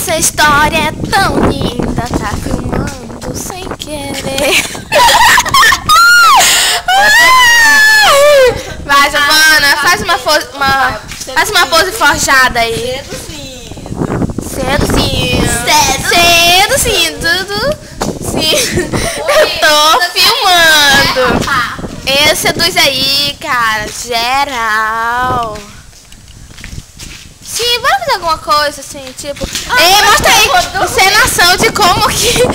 Essa história é tão linda, tá filmando sem querer. Vai, Giovana, faz uma pose forjada aí. Cedo sim. Cedo sim, tudo sim. Eu tô filmando. Esse seduz aí, cara, geral. Sim, bora fazer alguma coisa assim, tipo... Ei, mostra aí, encenação de como que eu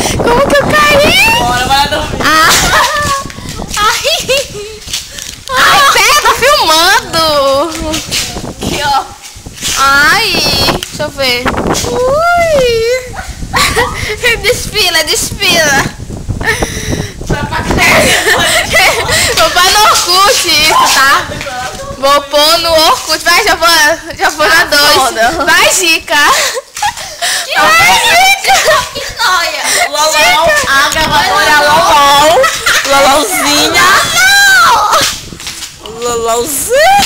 caí. Bora dormir. Ai, pera, tô filmando. Aqui, ó. Ai, deixa eu ver. Ui. Desfila. Vou pôr no Orkut isso, tá? Vou pôr no Orkut. Vai, Giovana 2. Vai, Gica. Vai, Gica. Que noia. Lolão. A gravadora Lolão. Lolãozinha. Lolãozinha.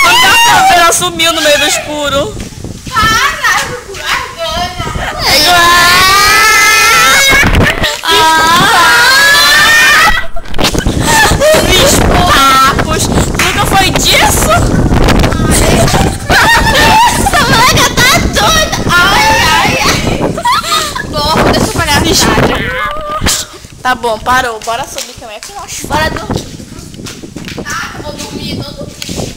A câmera sumiu no meio do escuro. Papos. Nunca foi disso? Essa manga tá doida. Ai. Bom, deixa eu pagar a mensagem. Tá bom, parou. Bora subir também. Aqui eu acho. Bora dormir. Ah, eu vou dormir todo dia.